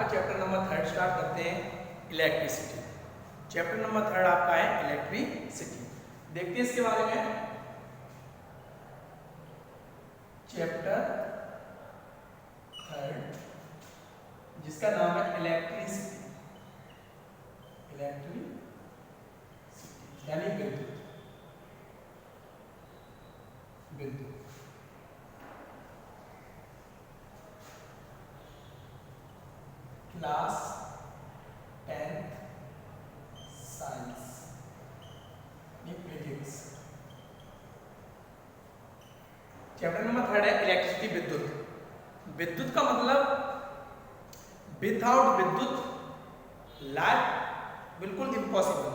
Chapter number 3 start करते हैं, electricity. Chapter number 3 आपका है इलेक्ट्रिसिटी। देखते हैं इसके बारे में। चैप्टर 3 जिसका नाम है इलेक्ट्रिसिटी, इलेक्ट्रिसिटी यानी विद्युत। विद्युत class 10th science physics. Chapter number 3 है इलेक्ट्रिसिटी, विद्युत। विद्युत का मतलब विदाउट विद्युत लाइफ बिल्कुल इम्पॉसिबल।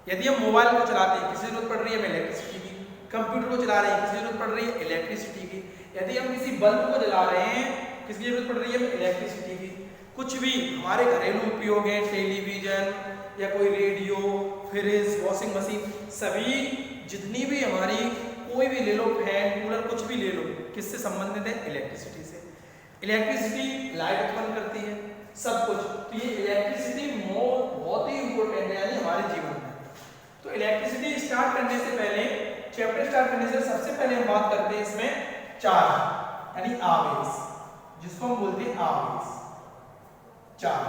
यदि हम मोबाइल को चलाते हैं, किसी जरूरत पड़ रही है हमें इलेक्ट्रिसिटी की। कंप्यूटर को चला रहे हैं, किसी जरूरत पड़ रही है इलेक्ट्रिसिटी की। यदि हम किसी बल्ब को जला रहे हैं, किसकी जरूरत पड़ रही है हमें इलेक्ट्रिसिटी की। कुछ भी हमारे घरेलू उपयोग है, टेलीविजन या कोई रेडियो, फ्रिज, वॉशिंग मशीन, सभी जितनी भी हमारी कोई भी ले लो, फैन, कूलर, कुछ भी ले लो, किससे संबंधित है? इलेक्ट्रिसिटी से। इलेक्ट्रिसिटी लाइट उत्पन्न करती है, सब कुछ। तो ये इलेक्ट्रिसिटी बहुत ही इंपॉर्टेंट है यानी हमारे जीवन में। तो इलेक्ट्रिसिटी स्टार्ट करने से पहले, चैप्टर स्टार्ट करने से सबसे पहले हम बात करते हैं इसमें चार्ज यानी आवेश, जिसको हम बोलते हैं आवेश। चार्ज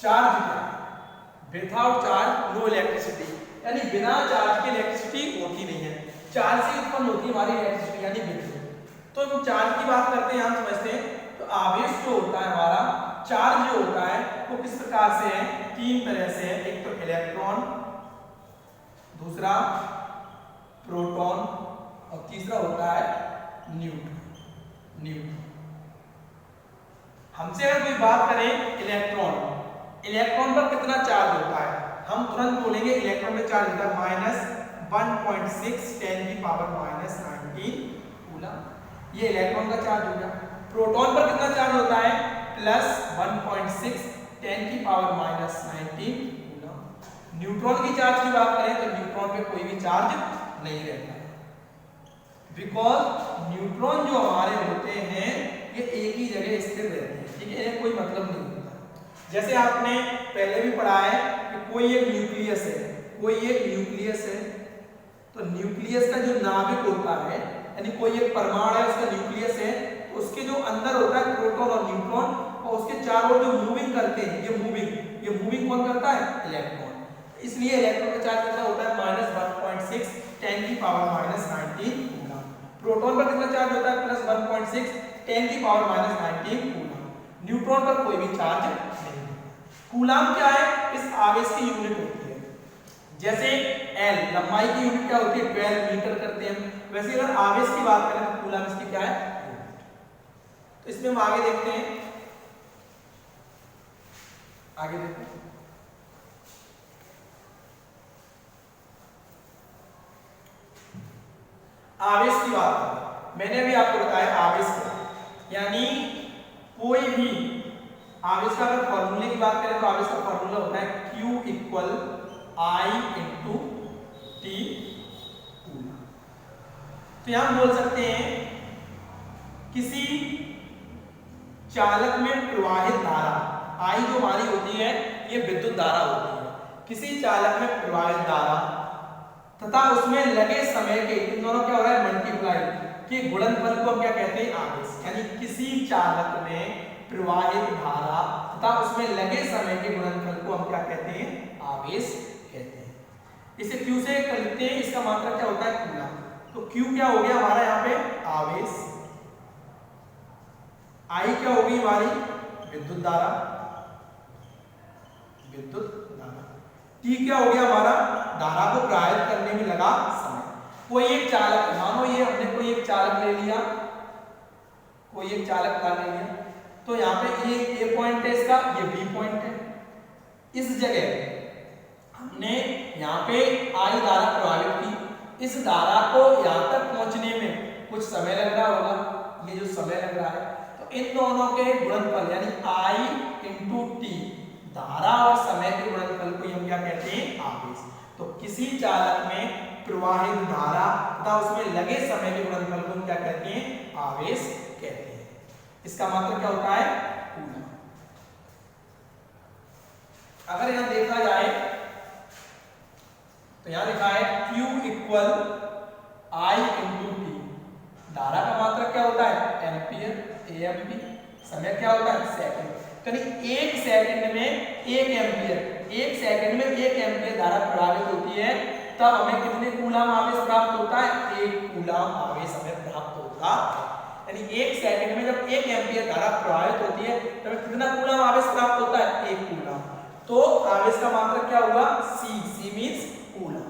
क्या है? विदाउट चार्ज नो इलेक्ट्रिसिटी, यानी बिना चार्ज के इलेक्ट्रिसिटी होती नहीं है। चार्ज से उत्पन्न होती है हमारी इलेक्ट्रिसिटी यानी विद्युत। तो हम चार्ज की बात करते हैं, हम समझते हैं। तो आवेश जो होता है हमारा, चार्ज जो होता है वो किस प्रकार से है? तीन तरह से है। एक तो इलेक्ट्रॉन, दूसरा प्रोटॉन और तीसरा होता है न्यूट्रॉन। हमसे अगर कोई बात करें इलेक्ट्रॉन, इलेक्ट्रॉन पर कितना चार्ज होता है, हम तुरंत बोलेंगे इलेक्ट्रॉन में चार्ज होता है -1.6 10⁻⁻⁻19 कूलम। ये इलेक्ट्रॉन का चार्ज हो गया। प्रोटॉन पर कितना चार्ज होता है? +1.6 10⁻⁻19 कूलम। न्यूट्रॉन की चार्ज की बात करें तो न्यूट्रॉन पे कोई भी चार्ज नहीं रहता है, बिकॉज न्यूट्रॉन जो हमारे होते हैं ये एक ही जगह स्थिर रहते हैं, ठीक है, कोई मतलब नहीं होता। जैसे आपने पहले भी पढ़ा है कि कोई एक न्यूक्लियस है, तो न्यूक्लियस का जो नाभिक होता है यानी कोई एक परमाणु है, उसका न्यूक्लियस है, तो उसके जो अंदर होता है प्रोटॉन और न्यूट्रॉन, और उसके चारों जो मूविंग करते हैं, ये मूविंग कौन करता है? इलेक्ट्रॉन। इसलिए इलेक्ट्रॉन का चार्ज कितना होता है? -1.6 10⁻⁻19 कूलम। प्रोटॉन पर कितना चार्ज होता है? +1.6 10⁻⁻19 कूलम। न्यूट्रॉन पर कोई भी चार्ज नहीं। कूलम क्या है? इस आवेश की यूनिट होती है। जैसे L लंबाई की यूनिट क्या होती है? 12 मीटर करते हैं। वैसे अगर आवेश की बात करें तो कूलम इसकी क्या है? तो इसमें हम आगे देखते हैं। आवेश की बात करें, मैंने अभी आपको बताया आवेश क्या, यानी कोई भी आवेश का अगर फॉर्मूले की बात करें तो आवेश का फॉर्मूला होता है Q = I × T कूलम। तो यहां हम बोल सकते हैं किसी चालक में प्रवाहित धारा, I जो हमारी होती है ये विद्युत धारा होती है। किसी चालक में प्रवाहित धारा तथा उसमें लगे समय के, इन दोनों क्या हो रहा है? मल्टीप्लाई के गुणनफल को हम क्या कहते हैं? आवेश। यानी किसी चालक में प्रवाहित धारा तथा उसमें लगे समय के गुणनफल को हम क्या कहते हैं? आवेश कहते हैं। इसे Q से लिखते हैं, इसका मात्रक क्या होता है? कूलम। तो Q क्या हो गया हमारा यहाँ पे? आवेश। I क्या होगी हमारी? विद्युत धारा। T क्या हो गया हमारा? धारा को प्रवाहित करने में लगा समय। कोई एक चालक, मानो ये हमने कोई एक चालक ले लिया, तो यहाँ पे ये A पॉइंट है इसका, ये B पॉइंट है। इस जगह हमने यहाँ पे I धारा प्रवाहित की, इस धारा को यहाँ तक पहुंचने में कुछ समय लग रहा होगा, ये जो समय लग रहा है, तो इन दोनों के गुणनफल यानी I × T, धारा और समय के गुणनफल को हम क्या कहते हैं? आवेश। तो किसी चालक में प्रवाहित धारा तथा उसमें लगे समय के गुणनफल को हम क्या कहते हैं? आवेश कहते हैं। इसका मात्रक क्या होता है? कूलम। अगर यहां देखा जाए तो यहां लिखा है Q equal I into T. धारा का मात्रक क्या होता है? Ampere, AMP. समय क्या होता है? सेकंड। यानी एक सेकंड में एक एम्पियर, एक सेकंड में एक एम्पियर धारा प्रवाहित होती है, तब हमें कितने कूलम आवेश प्राप्त होता है? एक कूलम आवेश हमें प्राप्त होता है। यानी एक सेकंड में जब एक एम्पियर धारा प्रवाहित होती है तब कितना कूलम आवेश प्राप्त होता है? एक कूलम। तो आवेश का मात्रक क्या हुआ? सी। सी मींस कूलम।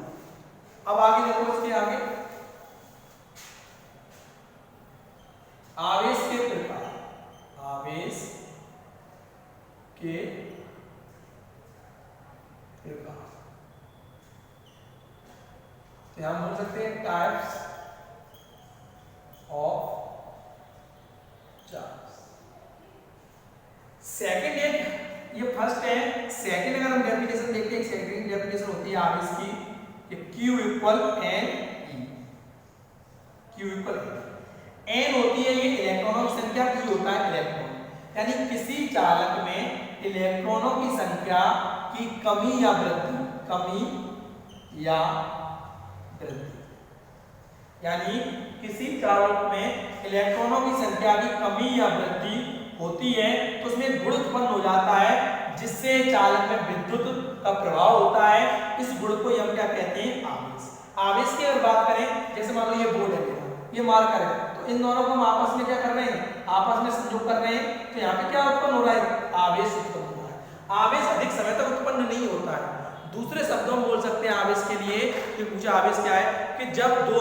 अब आगे देखो, इसके आगे आवेश के प्रकार, आवेश के प्रकार, तो हम बोल सकते हैं टाइप्स ऑफ चार्ज। सेकंड एक, ये फर्स्ट है। सेकंड अगर हम डेफिनेशन देखते हैं, सेकंड डेफिनेशन होती है आवेश की कि Q equal N E. Q equal N होती है ये इलेक्ट्रॉनों की संख्या, Q होता है इलेक्ट्रॉन। यानी किसी चालक में इलेक्ट्रॉनों की संख्या की कमी या वृद्धि, कमी या वृद्धि, यानी किसी चालक में इलेक्ट्रॉनों की संख्या की कमी या वृद्धि होती है तो उसमें गुण उत्पन्न हो जाता है, जिससे चालक में विद्युत का प्रभाव होता है। इस गुण को हम क्या कहते हैं? आवेश। आवेश की अगर बात करें, जैसे मान लो ये बोर्ड है, ये मार्कर है, तो इन दोनों को हम आपस में क्या कर रहे हैं? आपस में संयोग कर रहे हैं, तो यहाँ पे क्या उत्पन्न हो रहा है? आवेश उत्पन्न हो रहा है। आवेश अधिक समय तक उत्पन्न नहीं होता है। दूसरे शब्दों में बोल सकते हैं आवेश के लिए कि पूछा आवेश क्या है कि जब दो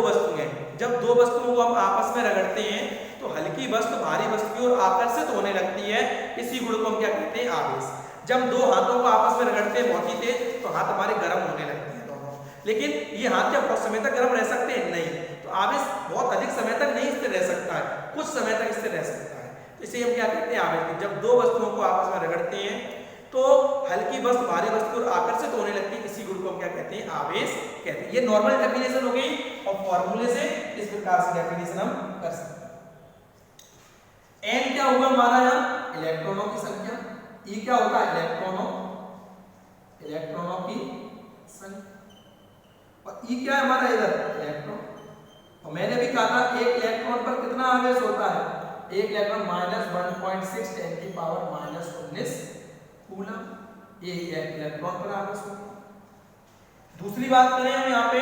वस्तुओं को हम आपस में रगड़ते हैं तो हल्की वस्तु भारी वस्तु की ओर आकर्षित होने लगती है। इसी गुण को हम क्या कहते हैं? आवेश। जब दो हाथों को आपस में रगड़ते हैं बहुत ही तेज, तो हाथ हमारे गर्म होने लगते हैं दोनों, लेकिन ये हाथ क्या बहुत समय तक गर्म रह सकते हैं? नहीं। तो आवेश बहुत अधिक समय तक नहीं स्थिर रह सकता है, कुछ समय तक स्थिर रह सकता है। तो इसे हम क्या कहते हैं? आवेश। जब दो वस्तुओं को आपस में रगड़ते हैं तो हल्की वस्तु भारी वस्तु को आकर्षित होने लगती है, इसी गुण को हम क्या कहते हैं? आवेश कहते हैं। ये नॉर्मल डेफिनेशन हो गई, और फॉर्मूले से इस प्रकार से डेफिनेशन हम कर सकते हैं। एन क्या होगा हमारा? यहाँ इलेक्ट्रॉनों की संख्या। ई क्या होता है? इलेक्ट्रॉनों की संख्या। और ई क्या है हमारा? इधर इलेक्ट्रॉन। और मैंने भी कहा था एक इलेक्ट्रॉन पर कितना आवेश होता है? एक इलेक्ट्रॉन -1.6 10 की पावर -19 कूलम, ये इलेक्ट्रॉन पर आवेश होता है। दूसरी बात करें हम यहाँ पे,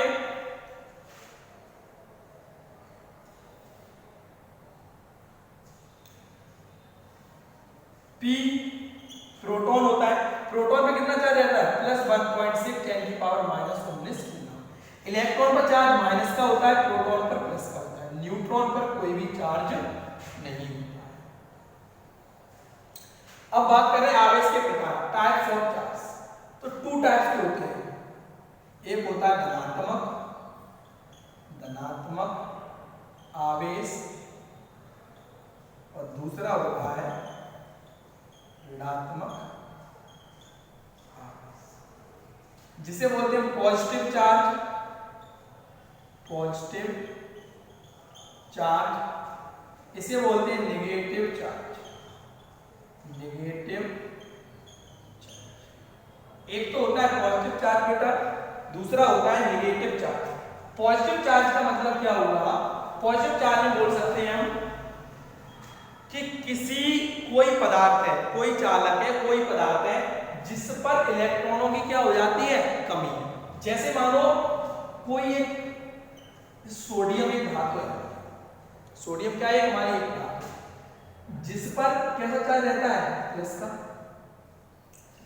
P प्रोटॉन होता है। प्रोटॉन पे कितना चार्ज रहता है? +1.6 10 की पावर -19 कूलम। इलेक्ट्रॉन पर चार्ज माइनस का होता है, प्रोटॉन पर प्लस का होता है। न्यूट्रॉन पर कोई भी चार्ज नहीं होता है। अब बात करें आवेश के प्रकार, टाइप्स ऑफ चार्ज। तो टू टाइप्स के होते हैं। एक होता है धनात्मक आवेश, और दूसरा होता है ऋणात्मक आवेश, जिसे बोलते हैं पॉजिटिव चार्ज, इसे बोलते हैं नेगेटिव चार्ज। एक तो होता है पॉजिटिव चार्ज बेटा, दूसरा होता है नेगेटिव चार्ज। पॉजिटिव चार्ज का मतलब क्या हुआ? पॉजिटिव चार्ज में बोल सकते हैं हम कि कोई पदार्थ है, कोई चालक है, कोई पदार्थ है जिस पर इलेक्ट्रॉनों की क्या हो जाती है? कमी। जैसे मानो कोई एक सोडियम एक धातु है, सोडियम क्या है? हमारी एक धातु, जिस पर कैसा चार्ज रहता है? प्लस का।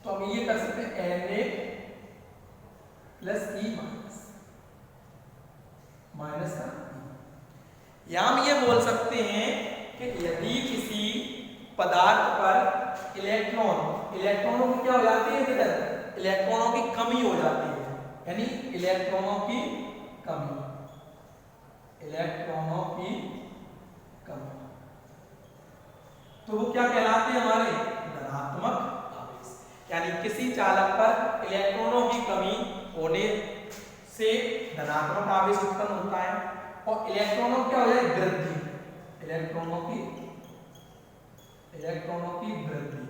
तो हम ये कर सकते हैं Na प्लस E माइनस का। या हम ये बोल सकते हैं कि यदि किसी पदार्थ पर इलेक्ट्रॉनों की क्या हो जाती है? इधर इलेक्ट्रॉनों की कमी हो जाती है, यानी इलेक्ट्रॉनों की कमी, तो वो क्या कहलाते हैं? हमारे धनात्मक आवेश। यानी किसी चालक पर इलेक्ट्रॉनों की कमी होने से धनात्मक आवेश उत्पन्न होता है, और इलेक्ट्रॉनों क्या हो जाए? वृद्धि, इलेक्ट्रॉनों की इलेक्ट्रॉनों की वृद्धि,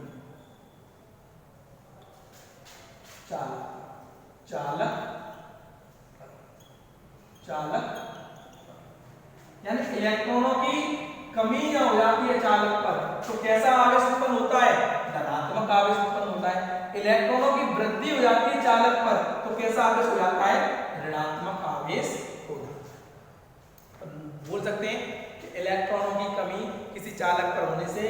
चालक चालक चालक, यानी इलेक्ट्रॉनों की कमी या हो जाती है चालक पर तो कैसा आवेश उत्पन्न होता है, धनात्मक आवेश उत्पन्न होता है। इलेक्ट्रॉनों की वृद्धि हो जाती है चालक पर तो कैसा आवेश हो जाता है, ऋणात्मक आवेश हो जाता है। बोल सकते हैं कि इलेक्ट्रॉनों की कमी किसी चालक पर होने से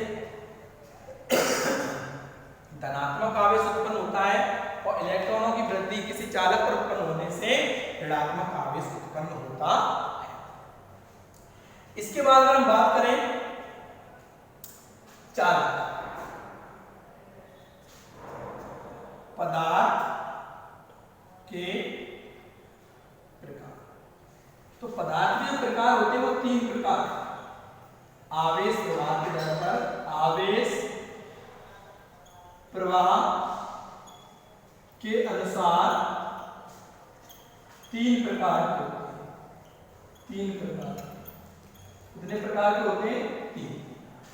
धनात्मक आवेश उत्पन्न होता है और इलेक्ट्रॉनों की वृद्धि किसी चालक पर उत्पन्न होने से ऋणात्मक आवेश उत्पन्न होता है। इसके बाद अगर हम बात करें चालक, पदार्थ के प्रकार, तो पदार्थ के जो प्रकार होते हैं वो 3 प्रकार, आवेश प्रवाह के दर पर, आवेश प्रवाह के अनुसार 3 प्रकार के होते हैं, 3 प्रकार। कितने प्रकार के होते हैं, 3।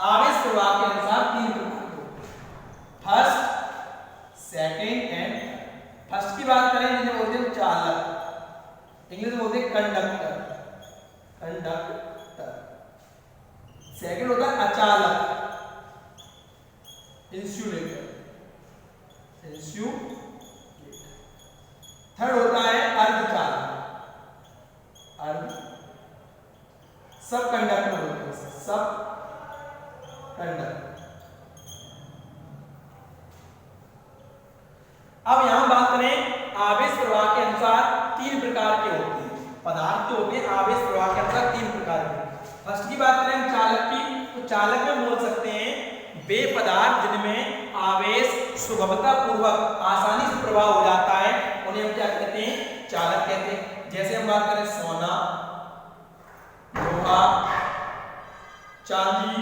आवेश प्रवाह के अनुसार 3 प्रकार के होते हैं, फर्स्ट, सेकंड एंड। फर्स्ट की बात करें जिन्हें बोलते हैं चालक, इंग्लिश में बोलते हैं कंडक्टर, कंडक्टर। सेकंड होता है अचालक, इंसुलेटर, इंसुलेटर। थर्ड होता है अर्धचालक, अर्ध। सब कंडक्टर होते हैं, सब कंडक्टर। अब यहां बात करें आवेश प्रवाह के अनुसार 3 प्रकार के होते हैं पदार्थ, जो होते हैं आवेश प्रवाह के अनुसार 3 प्रकार के। फर्स्ट की बात करें चालक की, तो चालक में बोल सकते हैं वे पदार्थ जिनमें आवेश सुगमता पूर्वक आसानी से प्रवाह हो जाता है उन्हें हम क्या कहते हैं, चालक कहते हैं। जैसे हम बात करें सोना, लोहा, चांदी,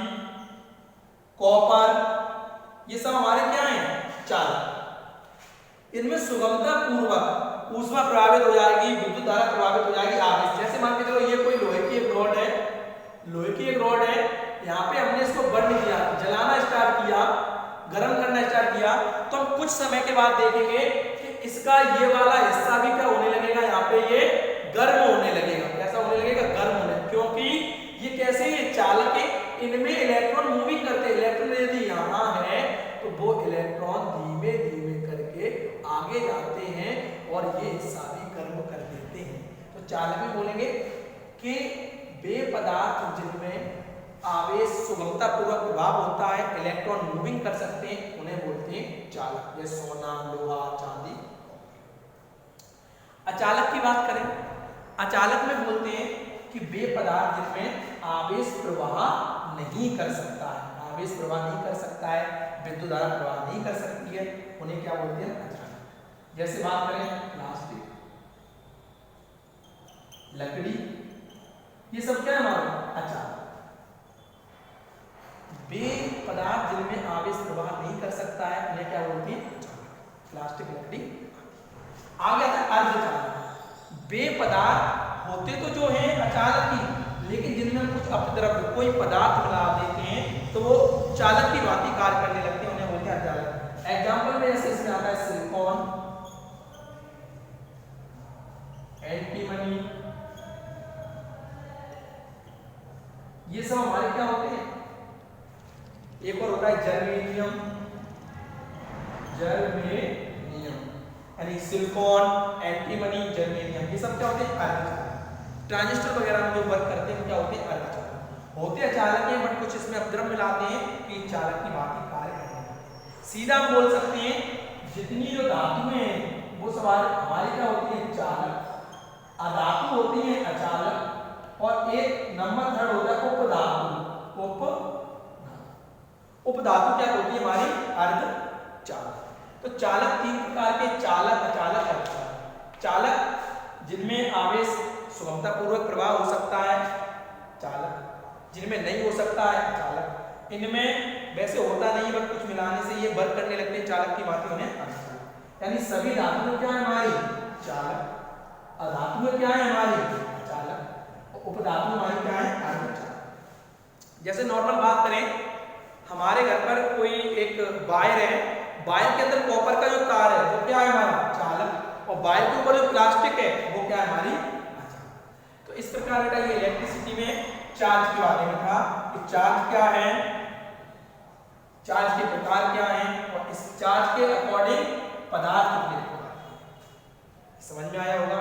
कॉपर, ये सब हमारे क्या हैं, चालक। इनमें सुगमता पूर्वक ऊष्मा प्रभावित हो जाएगी, विद्युत धारा प्रभावित हो जाएगी आवेश। जैसे मान के चलो ये कोई लोहे की एक रॉड है, लोहे की एक रॉड है, यहाँ पे हमने इसको बर्न किया, जलाना स्टार्ट किया, गर्म करना स्टार्ट किया, तो हम कुछ समय के बाद देखेंगे कि इसका ये वाला हिस्सा भी क्या होने लगेगा, यहाँ पे ये गर्म होने लगेगा। कैसा होने लगेगा, गर्म होने, क्योंकि ये कैसे, ये चालक है, इनमें इलेक्ट्रॉन मूविंग करते हैं। इलेक्ट्रॉन यदि यहाँ है तो वो इलेक्ट्रॉन धीमे धीमे करके आगे जाते हैं और ये हिस्सा भी गर्म कर देते हैं। तो चालक में बोलेंगे कि वे पदार्थ जिनमें आवेश सुगमता पूर्वक प्रभाव होता है, इलेक्ट्रॉन मूविंग कर सकते हैं, उन्हें बोलते हैं चालक, जैसे सोना, लोहा, चांदी। अचालक की बात करें, अचालक में बोलते हैं कि वे पदार्थ जिनमें आवेश प्रवाह नहीं कर सकता है, आवेश प्रवाह नहीं कर सकता है, विद्युत धारा प्रवाह नहीं कर सकती है, उन्हें क्या बोलते हैं, अचालक। जैसे बात करें प्लास्टिक, लकड़ी, ये सब क्या है हमारा, अचालक। वे पदार्थ जिनमें आवेश प्रवाह नहीं कर सकता है उन्हें क्या बोलते हैं, अचालक। प्लास्टिक, लकड़ी। आगे आता है अर्धचालक। वे पदार्थ होते तो जो है अचालक ही, लेकिन जिनमें कुछ अपद्रव्य कोई पदार्थ मिला देते हैं तो वो चालक की भांति कार्य करने लगते हैं, उन्हें बोलते हैं अर्धचालक। एग्जाम्पल में जैसे इसमें आता है सिलिकॉन, एंटीमनी, ये सब हमारे क्या होते हैं। एक और होता है जर्मेनियम, जर्मेनियम यानी सिलिकॉन, एंटीमनी, जर्मेनियम, ये सब क्या होते हैं, अर्धचालक। ट्रांजिस्टर वगैरह में जो वर्क करते हैं क्या होते हैं, अर्धचालक। होते अचालक हैं बट कुछ इसमें अपद्रव्य मिलाते हैं कि चालक की भांति कार्य करने लगते हैं। सीधा हम बोल सकते हैं जितनी जो धातुएं हैं वो सब हमारी क्या होती है, चालक। अधातु होती है अचालक और एक नंबर थर्ड होता है उपधातु। उपधातु क्या होती है हमारी, अर्धचालक। तो चालक 3 प्रकार के, चालक, अचालक, अर्धचालक। चालक जिनमें आवेश सुगमता पूर्वक प्रवाह हो सकता है, चालक। जिनमें नहीं हो सकता है, चालक। इनमें वैसे होता नहीं बट कुछ मिलाने से ये वर्क करने लगते हैं चालक की भांति, उन्हें अर्धचालक। यानी सभी धातुएं क्या है हमारी, चालक। अधातुएं क्या है हमारी, अचालक। उपधातु हमारी क्या है, अर्धचालक। जैसे नॉर्मल बात करें हमारे घर पर कोई एक वायर है, वायर के अंदर कॉपर का जो तार है वो क्या है हमारा चालक, और वायर के ऊपर जो प्लास्टिक है वो क्या है हमारी अचालक। तो इस प्रकार बेटा ये इलेक्ट्रिसिटी में चार्ज के बारे में था कि चार्ज क्या है, चार्ज के प्रकार क्या हैं, और इस चार्ज के अकॉर्डिंग पदार्थ कितने प्रकार के हैं। समझ में आया होगा।